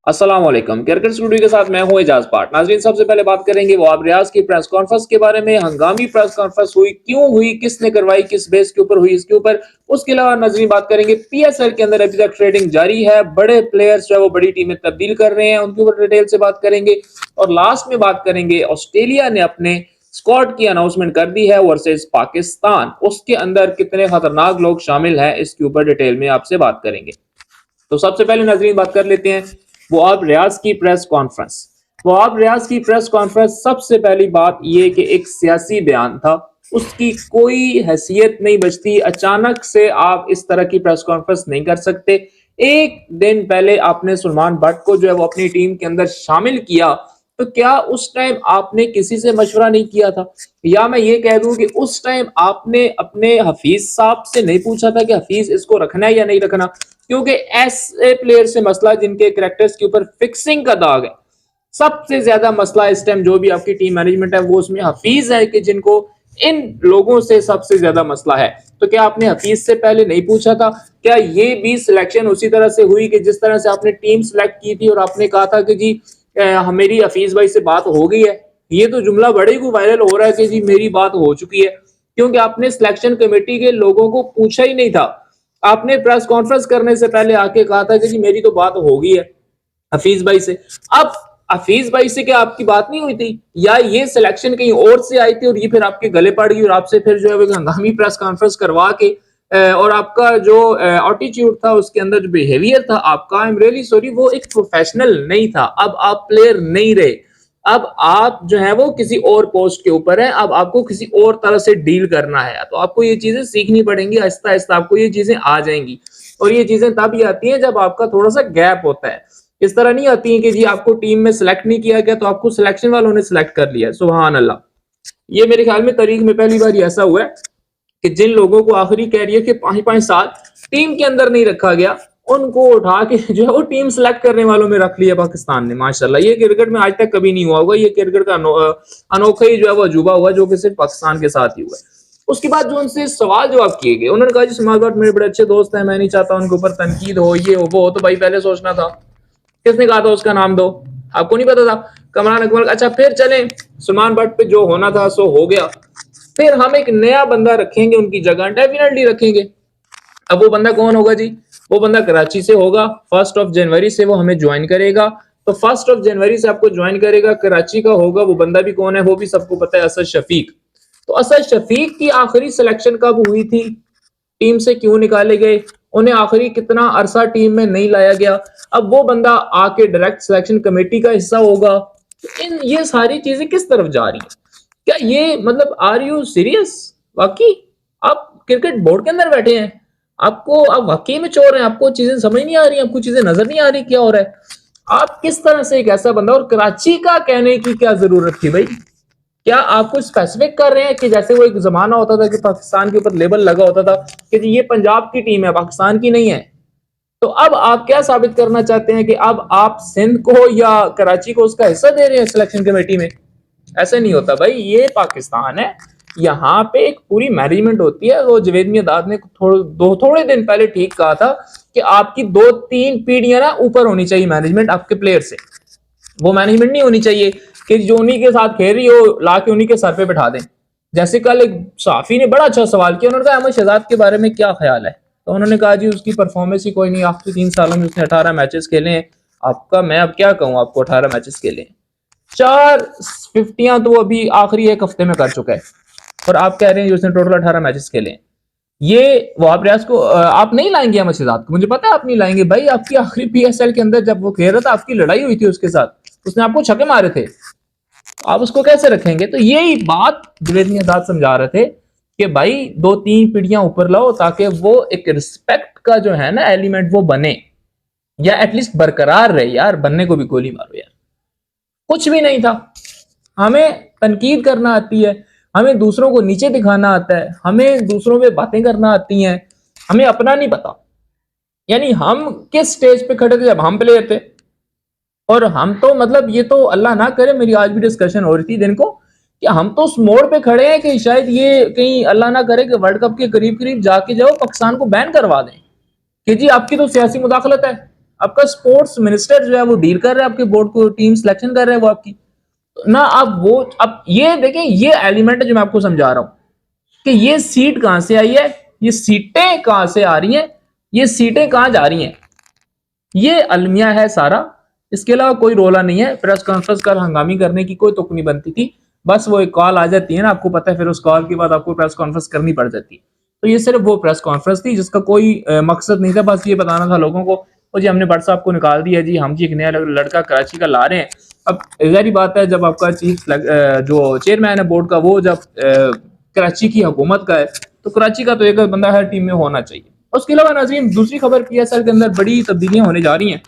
अस्सलाम वालेकुम। Cricket studio के साथ मैं हूं एजाज पार्ट। नाजरीन, सबसे पहले बात करेंगे वहाब रियाज की प्रेस कॉन्फ्रेंस के बारे में। हंगामी प्रेस कॉन्फ्रेंस हुई, क्यों हुई, किसने करवाई, किस बेस के ऊपर हुई, इसके ऊपर। उसके अलावा नाजरीन बात करेंगे पीएसएल के अंदर अभी तक ट्रेडिंग जारी है, बड़े प्लेयर्स जो है वो बड़ी टीमें तब्दील कर रहे हैं, उनके ऊपर डिटेल से बात करेंगे। और लास्ट में बात करेंगे ऑस्ट्रेलिया ने अपने स्क्वाड की अनाउंसमेंट कर दी है वर्सेस पाकिस्तान। उसके अंदर कितने खतरनाक लोग शामिल हैं, इसके ऊपर डिटेल में आपसे बात करेंगे। तो सबसे पहले नाजरीन बात कर लेते हैं वहाब रियाज की प्रेस कॉन्फ्रेंस। वहाब रियाज की प्रेस कॉन्फ्रेंस, सबसे पहली बात यह कि एक सियासी बयान था, उसकी कोई हैसियत नहीं बचती। अचानक से आप इस तरह की प्रेस कॉन्फ्रेंस नहीं कर सकते। एक दिन पहले आपने सलमान भट्ट को जो है वो अपनी टीम के अंदर शामिल किया, तो क्या उस टाइम आपने किसी से मशवरा नहीं किया था? या मैं ये कह दूं कि उस टाइम आपने अपने हफीज साहब से नहीं पूछा था कि हफीज इसको रखना है या नहीं रखना? क्योंकि ऐसे प्लेयर से मसला जिनके करेक्टर्स के ऊपर फिक्सिंग का दाग है। सबसे ज्यादा मसला इस टाइम जो भी आपकी टीम मैनेजमेंट है वो उसमें हफीज है, कि जिनको इन लोगों से सबसे ज्यादा मसला है। तो क्या आपने हफीज से पहले नहीं पूछा था? क्या ये भी सिलेक्शन उसी तरह से हुई कि जिस तरह से आपने टीम सिलेक्ट की थी और आपने कहा था कि जी मेरी हफीज भाई से बात हो गई है? ये तो जुमला बड़े ही वायरल हो रहा है कि जी मेरी बात हो चुकी है, क्योंकि आपने सिलेक्शन कमेटी के लोगों को पूछा ही नहीं था। आपने प्रेस कॉन्फ्रेंस करने से पहले आके कहा था कि जी मेरी तो बात हो गई है हफीज भाई से। अब हफीज भाई से क्या आपकी बात नहीं हुई थी, या ये सिलेक्शन कहीं और से आई थी और ये फिर आपके गले पड़ गई और आपसे फिर जो है वो हंगामी प्रेस कॉन्फ्रेंस करवा के और आपका जो एटीट्यूड था, उसके अंदर जो बिहेवियर था आपका, आई एम रियली सॉरी, वो एक प्रोफेशनल नहीं था। अब आप प्लेयर नहीं रहे, अब आप जो है वो किसी और पोस्ट के ऊपर है, अब आपको किसी और तरह से डील करना है। तो आपको ये चीजें सीखनी पड़ेंगी, आहिस्ता आहिस्ता आपको ये चीजें आ जाएंगी। और ये चीजें तब ही आती हैं जब आपका थोड़ा सा गैप होता है। इस तरह नहीं आती है कि जी आपको टीम में सिलेक्ट नहीं किया गया तो आपको सिलेक्शन वालों ने सिलेक्ट कर लिया। सुभान अल्लाह। ये मेरे ख्याल में तारीख में पहली बार ऐसा हुआ है कि जिन लोगों को आखिरी कैरियर के 5-5 साल टीम के अंदर नहीं रखा गया, उनको उठा के जो है वो टीम सेलेक्ट करने वालों में रख लिया पाकिस्तान ने। माशाल्लाह, ये क्रिकेट में आज तक कभी नहीं हुआ होगा। ये क्रिकेट का अनोखा ही जो है वो अजूबा हुआ, जो कि सिर्फ पाकिस्तान के साथ ही हुआ है। उसके बाद जो उनसे सवाल जवाब किए गए, उन्होंने कहा जी समाज भट्ट मेरे बड़े अच्छे दोस्त हैं, मैं नहीं चाहता उनके ऊपर तनकीद हो, ये हो वो हो। तो भाई पहले सोचना था। किसने कहा था उसका नाम दो? आपको नहीं पता था? कमरान अकबर। अच्छा, फिर चले, सलमान भट्ट पे जो होना था सो हो गया। फिर हम एक नया बंदा रखेंगे उनकी जगह, डेफिनेटली रखेंगे। अब वो बंदा कौन होगा जी? वो बंदा कराची से होगा, 1 जनवरी से वो हमें ज्वाइन करेगा। तो 1 जनवरी से आपको ज्वाइन करेगा, कराची का होगा। वो बंदा भी कौन है वो भी सबको पता है, असद शफीक। तो असद शफीक की आखिरी सिलेक्शन कब हुई थी? टीम से क्यों निकाले गए? उन्हें आखिरी कितना अरसा टीम में नहीं लाया गया? अब वो बंदा आके डायरेक्ट सिलेक्शन कमेटी का हिस्सा होगा। तो इन ये सारी चीजें किस तरफ जा रही है? क्या ये मतलब, आर यू सीरियस? वाकई आप क्रिकेट बोर्ड के अंदर बैठे हैं, आपको आप वाकई में चोर हैं, आपको चीजें समझ नहीं आ रही, आपको चीजें नजर नहीं आ रही क्या हो रहा है? आप किस तरह से एक ऐसा बंदा, और कराची का कहने की क्या जरूरत थी भाई? क्या आप कुछ स्पेसिफिक कर रहे हैं कि जैसे वो एक जमाना होता था कि पाकिस्तान के ऊपर लेबल लगा होता था कि जी ये पंजाब की टीम है, पाकिस्तान की नहीं है? तो अब आप क्या साबित करना चाहते हैं कि अब आप सिंध को या कराची को उसका हिस्सा दे रहे हैं सिलेक्शन कमेटी में? ऐसे नहीं होता भाई, ये पाकिस्तान है। यहाँ पे एक पूरी मैनेजमेंट होती है। वो जवेद मियां ने थोड़े दिन पहले ठीक कहा था कि आपकी 2-3 पीढ़ियां ना ऊपर होनी चाहिए मैनेजमेंट आपके प्लेयर से। वो मैनेजमेंट नहीं होनी चाहिए कि जो उन्हीं के साथ खेल रही हो ला के उन्हीं के सर पे बैठा दें। जैसे कल एक साफी ने बड़ा अच्छा सवाल किया, उन्होंने कहा अहमद शहजाद के बारे में क्या ख्याल है? तो उन्होंने कहा जी उसकी परफॉर्मेंस ही कोई नहीं, आखिरी 3 सालों में उसने 18 मैचेस खेले हैं। आपका मैं अब क्या कहूँ, आपको 18 मैचेस खेले हैं, 4 50 तो अभी आखिरी एक हफ्ते में कर चुका है, और आप कह रहे हैं उसने टोटल 18 मैचेस खेले हैं। ये वहाब रियाज को आप नहीं लाएंगे अहमद शहजाद को, मुझे पता है आप नहीं लाएंगे भाई। आपकी आखिरी पीएसएल के अंदर जब वो खेल रहा था, आपकी लड़ाई हुई थी उसके साथ, उसने आपको छक्के मारे थे। आप उसको कैसे रखेंगे? तो यही बात जवेद मियां समझा रहे थे कि भाई 2-3 पीढ़ियां ऊपर लाओ ताकि वो एक रिस्पेक्ट का जो है ना एलिमेंट वो बने, या एटलीस्ट बरकरार रहे। यार बनने को भी गोली मारो यार, कुछ भी नहीं था। हमें तनकीद करना आती है, हमें दूसरों को नीचे दिखाना आता है, हमें दूसरों पे बातें करना आती हैं, हमें अपना नहीं पता। यानी हम किस स्टेज पे खड़े थे जब हम प्लेयर थे, और हम तो मतलब ये तो अल्लाह ना करे, मेरी आज भी डिस्कशन हो रही थी दिन को, कि हम तो उस मोड़ पे खड़े हैं कि शायद ये कहीं अल्लाह ना करे कि वर्ल्ड कप के करीब करीब जाके जाओ पाकिस्तान को बैन करवा दें कि जी आपकी तो सियासी मुदाखलत है। आपका स्पोर्ट्स मिनिस्टर जो है वो डील कर रहा है आपके बोर्ड को, टीम सिलेक्शन कर रहा है वो आपकी ना। अब ये देखें, ये एलिमेंट है जो मैं आपको समझा रहा हूं कि ये सीट कहां से आई है, ये सीटें कहां से आ रही हैं, ये सीटें कहां जा रही हैं, ये अलमिया है सारा। इसके अलावा कोई रोला नहीं है। प्रेस कॉन्फ्रेंस कर हंगामी करने की कोई तुक नहीं बनती थी, बस वो एक कॉल आ जाती है ना, आपको पता है, फिर उस कॉल के बाद आपको प्रेस कॉन्फ्रेंस करनी पड़ जाती है। तो ये सिर्फ वो प्रेस कॉन्फ्रेंस थी जिसका कोई मकसद नहीं था, बस ये बताना था लोगों को, और जी हमने भट्ट साहब को निकाल दिया जी, हम जी एक नया लड़का कराची का ला रहे हैं। अब जाहिर बात है, जब आपका चीफ जो चेयरमैन है बोर्ड का, वो जब कराची की हुकूमत का है, तो कराची का तो एक बंदा हर टीम में होना चाहिए। उसके अलावा नाज़रीन, दूसरी खबर पीएसएल के अंदर बड़ी तब्दीलियां होने जा रही हैं।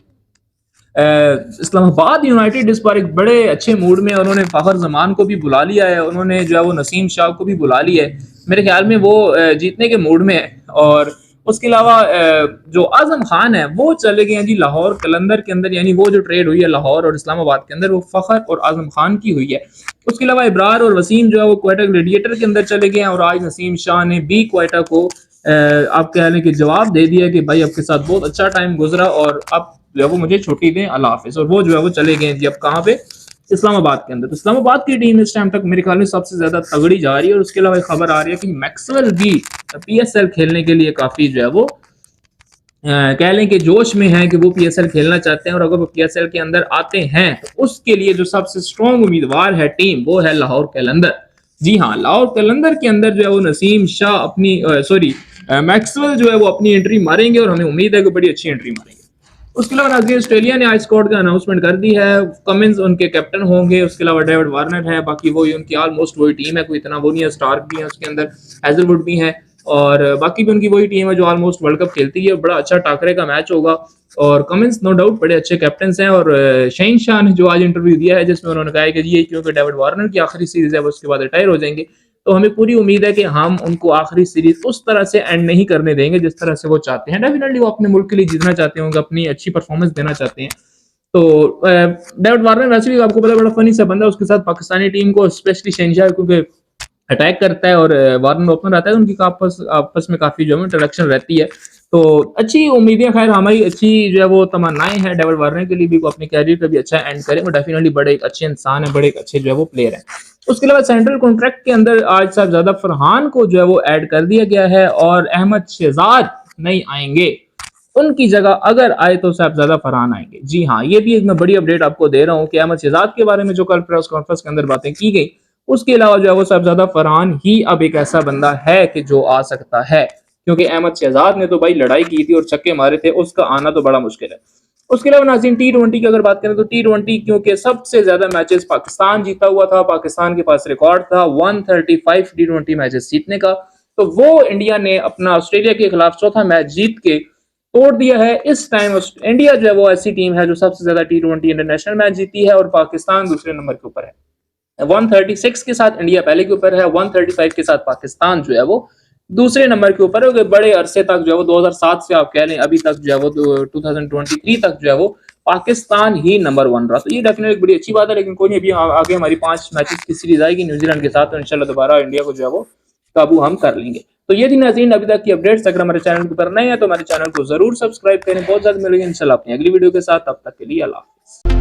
इस्लामाबाद यूनाइटेड इस बार एक बड़े अच्छे मूड में, उन्होंने फखर जमान को भी बुला लिया है, उन्होंने जो है वो नसीम शाह को भी बुला लिया है। मेरे ख्याल में वो जीतने के मूड में है। और उसके अलावा जो आजम खान है वो चले गए हैं जी लाहौर कलंदर के अंदर, यानी वो जो ट्रेड हुई है लाहौर और इस्लामाबाद के अंदर, वो फखर और आजम खान की हुई है। उसके अलावा इब्रार और वसीम जो है वो क्वेटा ग्लेडिएटर के अंदर चले गए हैं, और आज नसीम शाह ने भी क्वेटा को आप कह लें कि जवाब दे दिया कि भाई आपके साथ बहुत अच्छा टाइम गुजरा और अब जो है वो मुझे छुट्टी दें, अल्लाह हाफिज। और वो जो है वो चले गए जी अब कहाँ पे, इस्लामाबाद के अंदर। तो इस्लामाबाद की टीम इस टाइम तक मेरे ख्याल में सबसे ज्यादा तगड़ी जा रही है। और उसके अलावा एक खबर आ रही है कि मैक्सवेल भी पीएसएल खेलने के लिए काफी जो है वो कह लें कि जोश में है कि वो पीएसएल खेलना चाहते हैं। और अगर वो पीएसएल के अंदर आते हैं तो उसके लिए जो सबसे स्ट्रॉन्ग उम्मीदवार है टीम, वो है लाहौर कलंदर। जी हाँ, लाहौर कलंदर के अंदर जो है वो नसीम शाह अपनी मैक्सवेल जो है वो अपनी एंट्री मारेंगे, और हमें उम्मीद है कि बड़ी अच्छी एंट्री मारेंगे। उसके अलावा नाज़रीन, ऑस्ट्रेलिया ने आज स्क्वाड का अनाउंसमेंट कर दी है। कमिंस उनके कैप्टन होंगे, उसके अलावा डेविड वार्नर है, बाकी वही उनकी ऑलमोस्ट वही टीम है, कोई इतना वो नहीं है। स्टार्क भी है उसके अंदर, हैजलवुड भी है, और बाकी भी उनकी वही टीम है जो ऑलमोस्ट वर्ल्ड कप खेलती है। बड़ा अच्छा टाकरे का मैच होगा, और कमिंस नो डाउट बड़े अच्छे कैप्टन हैं। और शहीन शाह ने जो आज इंटरव्यू दिया है जिसमें उन्होंने कहा है कि ये क्योंकि डेविड वार्नर की आखिरी सीरीज है, वो उसके बाद रिटायर हो जाएंगे, तो हमें पूरी उम्मीद है कि हम उनको आखिरी सीरीज उस तरह से एंड नहीं करने देंगे जिस तरह से वो चाहते हैं। डेफिनेटली वो अपने मुल्क के लिए जीतना चाहते होंगे, अपनी अच्छी परफॉर्मेंस देना चाहते हैं। तो डेविड वार्नर वैसे भी आपको पता है बड़ा फनी सा बंदा, उसके साथ पाकिस्तानी टीम को स्पेशली शहनशाह क्योंकि अटैक करता है और वार्नर ओपनर रहता है, तो उनकी आपस आपस में काफी जो है इंटरेक्शन रहती है। तो अच्छी उम्मीदें, खैर हमारी अच्छी जो है वो तमन्नाएं हैं डेविड वार्नर के लिए भी, वो अपने कैरियर का भी अच्छा एंड करें। वो डेफिनेटली बड़े एक अच्छे इंसान है, बड़े एक अच्छे जो है वो प्लेयर है। उसके अलावा सेंट्रल कॉन्ट्रैक्ट के अंदर आज साहबजादा फरहान को जो है वो ऐड कर दिया गया है, और अहमद शहजाद नहीं आएंगे, उनकी जगह अगर आए तो साहबजादा फरहान आएंगे। जी हाँ, ये भी एक मैं बड़ी अपडेट आपको दे रहा हूँ कि अहमद शहजाद के बारे में जो कल प्रेस कॉन्फ्रेंस के अंदर बातें की गई, उसके अलावा जो है वो साहबजादा फरहान ही अब एक ऐसा बंदा है कि जो आ सकता है, क्योंकि अहमद शहजाद ने तो भाई लड़ाई की थी और छक्के मारे थे, उसका आना तो बड़ा मुश्किल है। उसके अलावा नाज़रीन, टी20 की अगर बात करें तो टी20 क्योंकि सबसे ज्यादा मैचेस पाकिस्तान जीता हुआ था, पाकिस्तान के पास रिकॉर्ड था 135 टी20 मैचेस जीतने का, तो वो इंडिया ने अपना ऑस्ट्रेलिया के खिलाफ चौथा मैच जीत के तोड़ दिया है। इस टाइम इंडिया जो है वो ऐसी टीम है जो सबसे ज्यादा टी20 इंटरनेशनल मैच जीती है, और पाकिस्तान दूसरे नंबर के ऊपर है। 136 के साथ इंडिया पहले के ऊपर है, 135 के साथ पाकिस्तान जो है वो दूसरे नंबर के ऊपर है। बड़े अरसे तक जो है वो 2007 से आप कह लें अभी तक जो है वो 2023 तक जो है वो पाकिस्तान ही नंबर 1 रहा। तो ये डेफिनेटली बड़ी अच्छी बात है, लेकिन कोई नहीं, अभी आगे हमारी 5 मैचेस की सीरीज आएगी न्यूजीलैंड के साथ, तो इंशाल्लाह दोबारा इंडिया को जो है वो काबू हम कर लेंगे। तो ये थी नाज़रीन अभी तक की अपडेट्स। अगर हमारे चैनल को पर नए हैं तो हमारे चैनल को जरूर सब्सक्राइब करें। बहुत जल्द मिलेंगे इंशाल्लाह अपनी अगली वीडियो के साथ, तब तक के लिए अल्लाह हाफिज़।